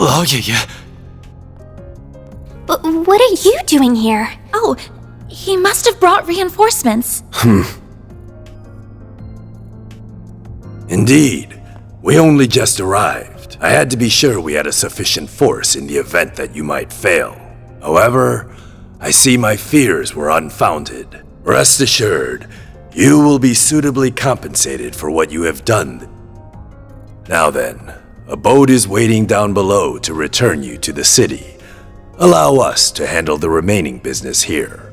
Oh, yeah. But what are you doing here? Oh, he must have brought reinforcements. Indeed. We only just arrived. I had to be sure we had a sufficient force in the event that you might fail. However, I see my fears were unfounded. Rest assured, you will be suitably compensated for what you have done. Now then, a boat is waiting down below to return you to the city. Allow us to handle the remaining business here.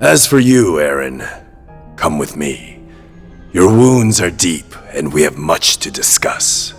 As for you, Aaron, come with me. Your wounds are deep, and we have much to discuss.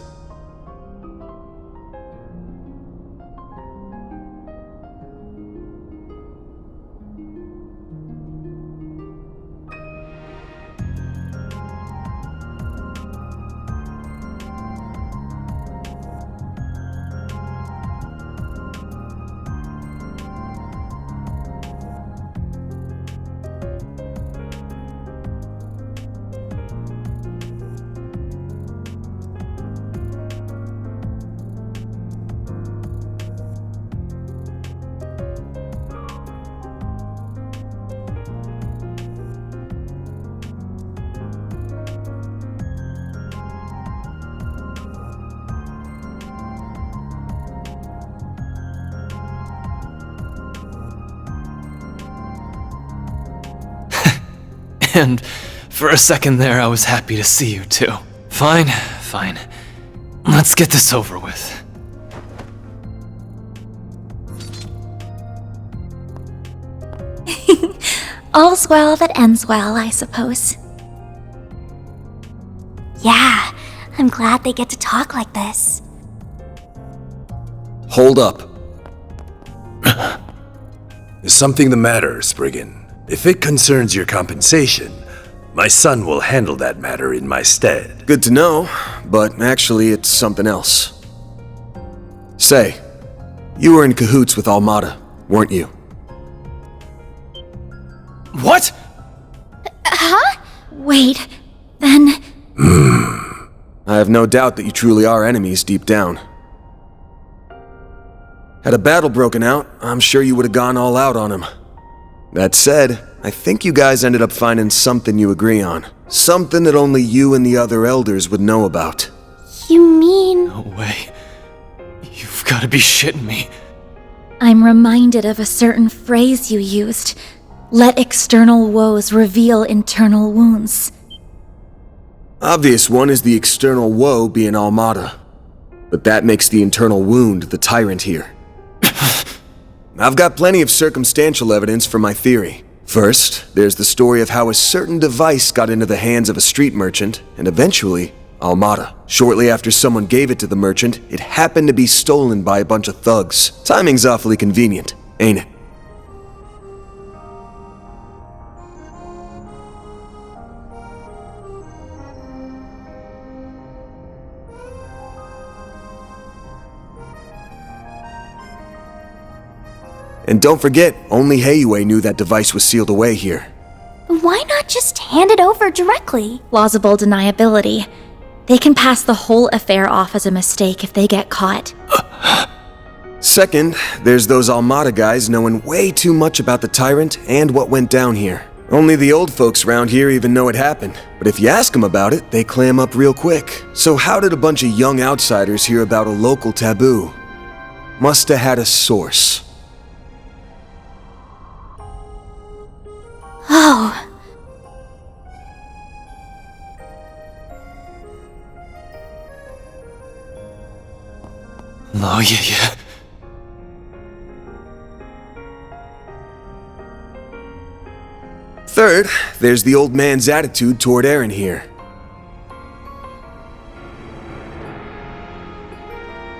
And for a second there, I was happy to see you too. Fine. Let's get this over with. All's well that ends well, I suppose. Yeah, I'm glad they get to talk like this. Hold up. Is something the matter, Spriggan? If it concerns your compensation, my son will handle that matter in my stead. Good to know, but actually it's something else. Say, you were in cahoots with Almada, weren't you? What? Huh? Wait, then... I have no doubt that you truly are enemies deep down. Had a battle broken out, I'm sure you would have gone all out on him. That said, I think you guys ended up finding something you agree on. Something that only you and the other elders would know about. You mean... No way. You've got to be shitting me. I'm reminded of a certain phrase you used. Let external woes reveal internal wounds. Obvious one is the external woe being Almada. But that makes the internal wound the tyrant here. I've got plenty of circumstantial evidence for my theory. First, there's the story of how a certain device got into the hands of a street merchant, and eventually, Almada. Shortly after someone gave it to the merchant, it happened to be stolen by a bunch of thugs. Timing's awfully convenient, ain't it? And don't forget, only Heiue knew that device was sealed away here. Why not just hand it over directly? Plausible deniability. They can pass the whole affair off as a mistake if they get caught. Second, there's those Almada guys knowing way too much about the tyrant and what went down here. Only the old folks around here even know it happened. But if you ask them about it, they clam up real quick. So how did a bunch of young outsiders hear about a local taboo? Must have had a source. Oh. Oh, yeah. Third, there's the old man's attitude toward Aaron here.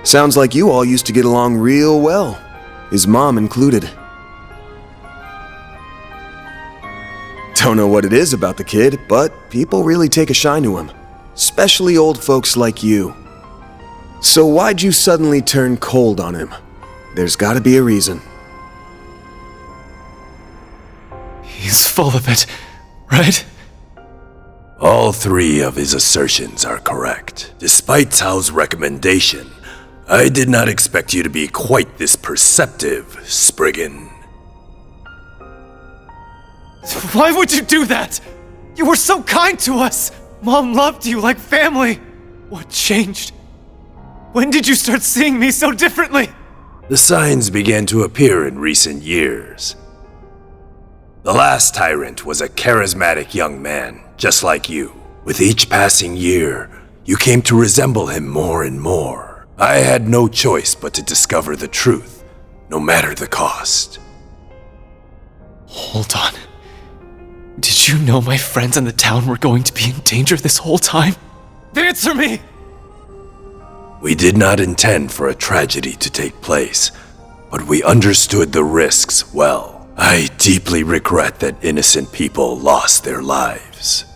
Sounds like you all used to get along real well, his mom included. Don't know what it is about the kid, but people really take a shine to him, especially old folks like you. So why'd you suddenly turn cold on him? There's gotta be a reason. He's full of it, right? All three of his assertions are correct. Despite Tao's recommendation, I did not expect you to be quite this perceptive, Spriggan. Why would you do that? You were so kind to us! Mom loved you like family! What changed? When did you start seeing me so differently? The signs began to appear in recent years. The last tyrant was a charismatic young man, just like you. With each passing year, you came to resemble him more and more. I had no choice but to discover the truth, no matter the cost. Hold on. Did you know my friends in the town were going to be in danger this whole time? Answer me! We did not intend for a tragedy to take place, but we understood the risks well. I deeply regret that innocent people lost their lives.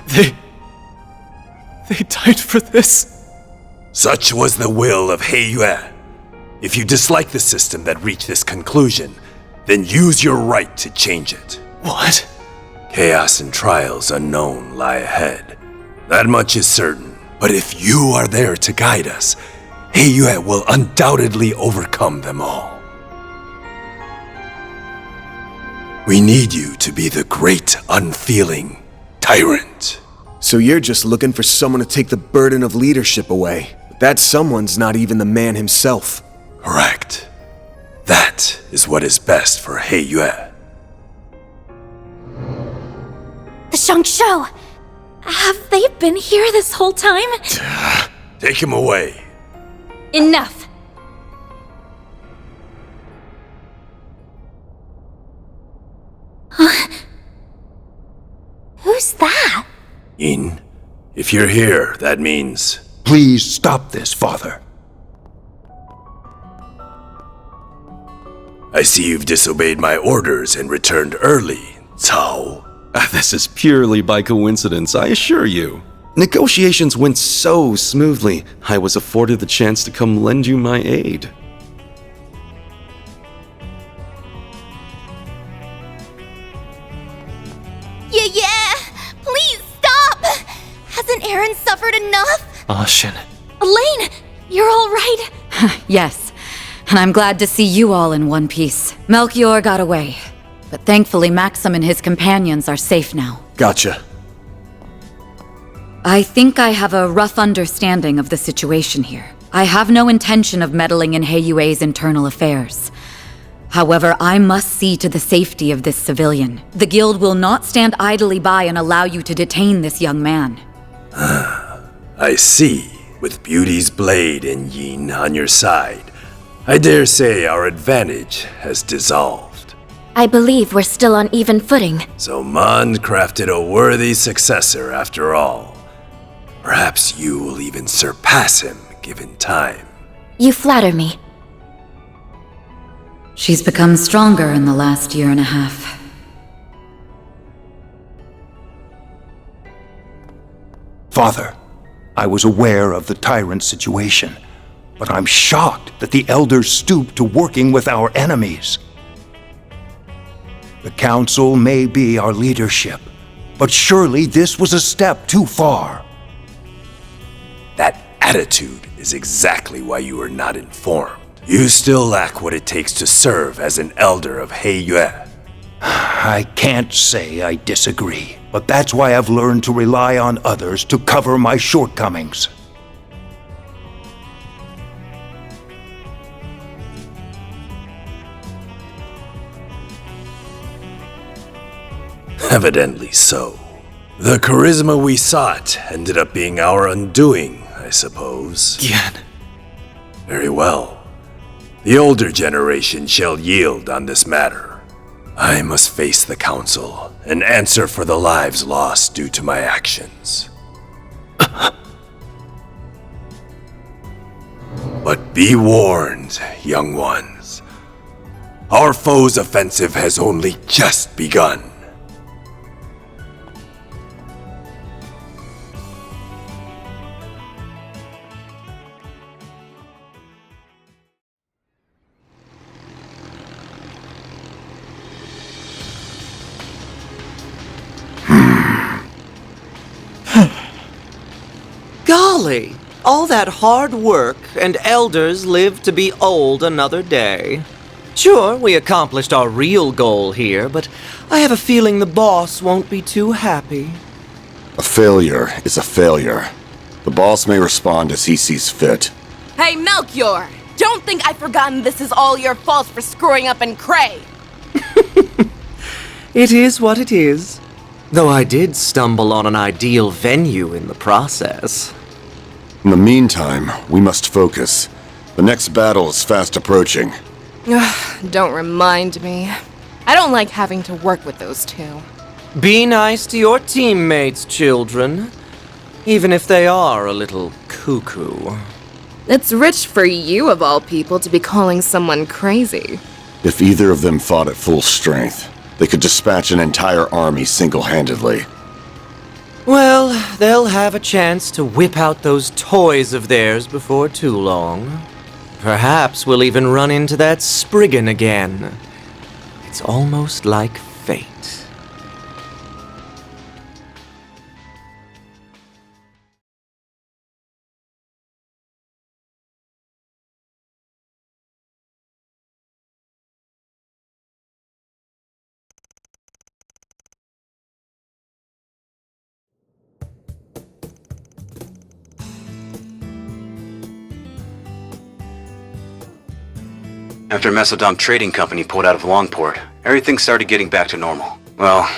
They died for this? Such was the will of Heiyue. If you dislike the system that reached this conclusion, then use your right to change it. What? Chaos and trials unknown lie ahead. That much is certain. But if you are there to guide us, Heiyue will undoubtedly overcome them all. We need you to be the great, unfeeling tyrant. So you're just looking for someone to take the burden of leadership away. But that someone's not even the man himself. Correct. That is what is best for Heiyue. The Shangshou! Have they been here this whole time? Take him away. Enough! Huh? Who's that? Yin, if you're here, that means... Please stop this, Father. I see you've disobeyed my orders and returned early, Cao. This is purely by coincidence, I assure you. Negotiations went so smoothly, I was afforded the chance to come lend you my aid. Yeah! Please stop! Hasn't Aaron suffered enough? Shin. Elaine, you're all right? Yes, and I'm glad to see you all in one piece. Melchior got away, but thankfully Maxim and his companions are safe now. Gotcha. I think I have a rough understanding of the situation here. I have no intention of meddling in Heiyue's internal affairs. However, I must see to the safety of this civilian. The guild will not stand idly by and allow you to detain this young man. I see. With Beauty's blade and Yin on your side, I dare say our advantage has dissolved. I believe we're still on even footing. So Mond crafted a worthy successor after all. Perhaps you will even surpass him, given time. You flatter me. She's become stronger in the last year and a half. Father, I was aware of the tyrant situation, but I'm shocked that the elders stooped to working with our enemies. The council may be our leadership, but surely this was a step too far. That attitude is exactly why you are not informed. You still lack what it takes to serve as an elder of Heiyue. I can't say I disagree, but that's why I've learned to rely on others to cover my shortcomings. Evidently so. The charisma we sought ended up being our undoing, I suppose. Again. Very well. The older generation shall yield on this matter. I must face the council and answer for the lives lost due to my actions. But be warned, young ones. Our foe's offensive has only just begun. Golly, all that hard work, and elders live to be old another day. Sure, we accomplished our real goal here, but I have a feeling the boss won't be too happy. A failure is a failure. The boss may respond as he sees fit. Hey, Melchior! Don't think I've forgotten this is all your fault for screwing up in Cray! It is what it is. Though I did stumble on an ideal venue in the process. In the meantime, we must focus. The next battle is fast approaching. Don't remind me. I don't like having to work with those two. Be nice to your teammates, children. Even if they are a little cuckoo. It's rich for you, of all people, to be calling someone crazy. If either of them fought at full strength, they could dispatch an entire army single-handedly. Well, they'll have a chance to whip out those toys of theirs before too long. Perhaps we'll even run into that Spriggan again. It's almost like fate. After Mesodom Trading Company pulled out of Longport, everything started getting back to normal. Well,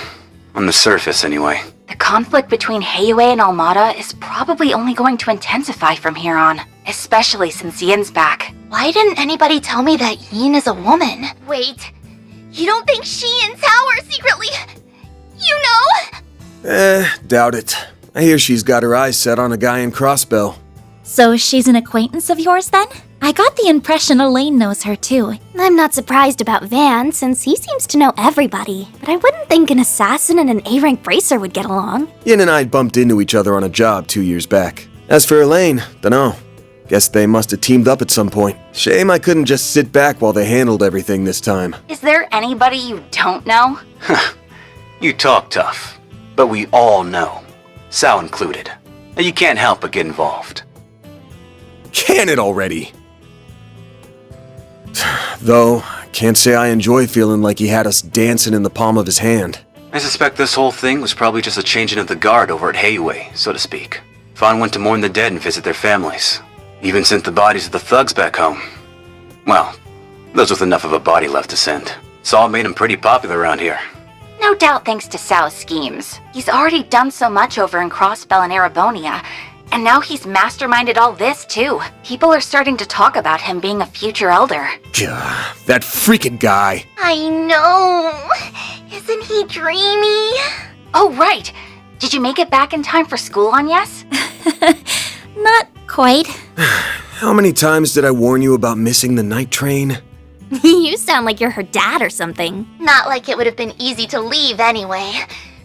on the surface anyway. The conflict between Heiyue and Almada is probably only going to intensify from here on, especially since Yin's back. Why didn't anybody tell me that Yin is a woman? Wait, you don't think she and Tao are secretly... you know? Doubt it. I hear she's got her eyes set on a guy in Crossbell. So she's an acquaintance of yours then? I got the impression Elaine knows her too. I'm not surprised about Van, since he seems to know everybody. But I wouldn't think an assassin and an A-rank bracer would get along. Yin and I bumped into each other on a job 2 years back. As for Elaine, dunno. Guess they must have teamed up at some point. Shame I couldn't just sit back while they handled everything this time. Is there anybody you don't know? You talk tough, but we all know. Sal included. And you can't help but get involved. Can it already? Though, I can't say I enjoy feeling like he had us dancing in the palm of his hand. I suspect this whole thing was probably just a changing of the guard over at Heiyue, so to speak. Fawn went to mourn the dead and visit their families. Even sent the bodies of the thugs back home. Well, those with enough of a body left to send. Saul made him pretty popular around here. No doubt thanks to Sal's schemes. He's already done so much over in Crossbell and Arabonia, and now he's masterminded all this too. People are starting to talk about him being a future elder. Gah, that freaking guy. I know. Isn't he dreamy? Oh, right. Did you make it back in time for school on Yes? Not quite. How many times did I warn you about missing the night train? You sound like you're her dad or something. Not like it would have been easy to leave anyway.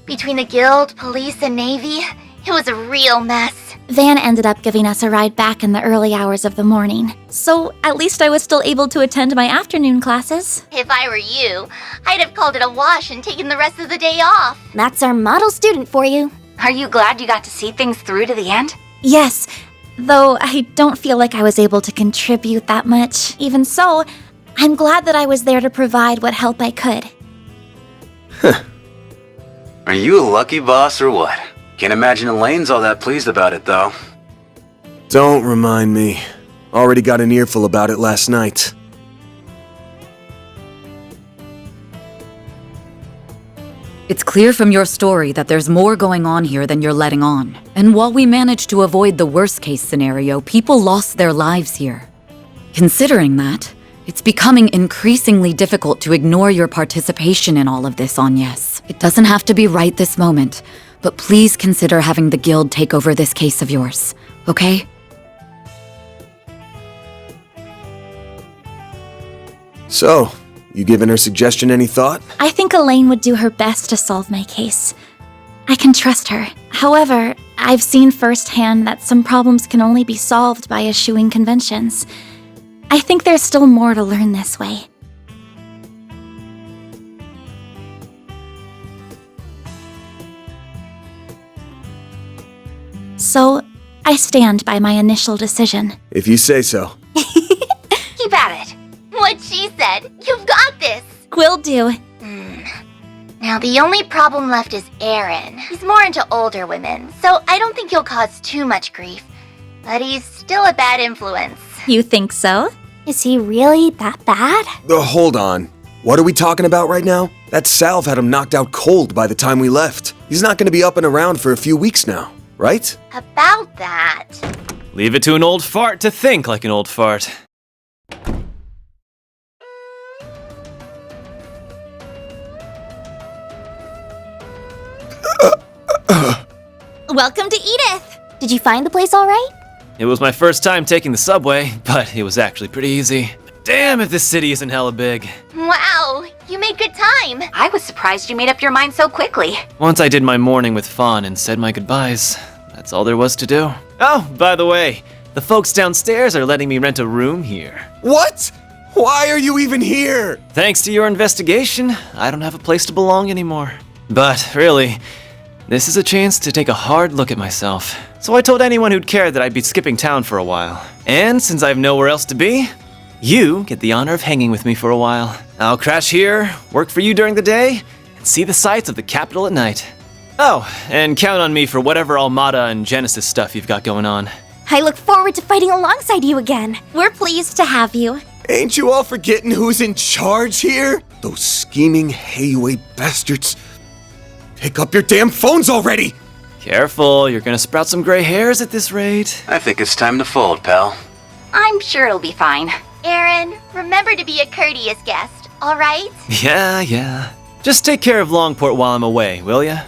Between the guild, police, and navy, it was a real mess. Van ended up giving us a ride back in the early hours of the morning. So at least I was still able to attend my afternoon classes. If I were you, I'd have called it a wash and taken the rest of the day off. That's our model student for you. Are you glad you got to see things through to the end? Yes, though I don't feel like I was able to contribute that much. Even so, I'm glad that I was there to provide what help I could. Are you a lucky boss or what? Can't imagine Elaine's all that pleased about it, though. Don't remind me. Already got an earful about it last night. It's clear from your story that there's more going on here than you're letting on. And while we managed to avoid the worst-case scenario, people lost their lives here. Considering that, it's becoming increasingly difficult to ignore your participation in all of this, Agnes. It doesn't have to be right this moment, but please consider having the Guild take over this case of yours, okay? So, you given her suggestion any thought? I think Elaine would do her best to solve my case. I can trust her. However, I've seen firsthand that some problems can only be solved by eschewing conventions. I think there's still more to learn this way. So, I stand by my initial decision. If you say so. Keep at it. What she said. You've got this. Will do. Now, the only problem left is Aaron. He's more into older women, so I don't think he'll cause too much grief. But he's still a bad influence. You think so? Is he really that bad? Hold on. What are we talking about right now? That salve had him knocked out cold by the time we left. He's not going to be up and around for a few weeks now, right? About that. Leave it to an old fart to think like an old fart. Welcome to Edith! Did you find the place all right? It was my first time taking the subway, but it was actually pretty easy. But damn if this city isn't hella big. Wow, you made good time. I was surprised you made up your mind so quickly. Once I did my morning with Fawn and said my goodbyes, that's all there was to do. Oh, by the way, the folks downstairs are letting me rent a room here. What? Why are you even here? Thanks to your investigation, I don't have a place to belong anymore. But really, this is a chance to take a hard look at myself. So I told anyone who'd care that I'd be skipping town for a while. And since I have nowhere else to be, you get the honor of hanging with me for a while. I'll crash here, work for you during the day, and see the sights of the capital at night. Oh, and count on me for whatever Armada and Genesis stuff you've got going on. I look forward to fighting alongside you again. We're pleased to have you. Ain't you all forgetting who's in charge here? Those scheming Hayway bastards. Pick up your damn phones already! Careful, you're gonna sprout some gray hairs at this rate. I think it's time to fold, pal. I'm sure it'll be fine. Aaron, remember to be a courteous guest, all right? Yeah. Just take care of Longport while I'm away, will ya?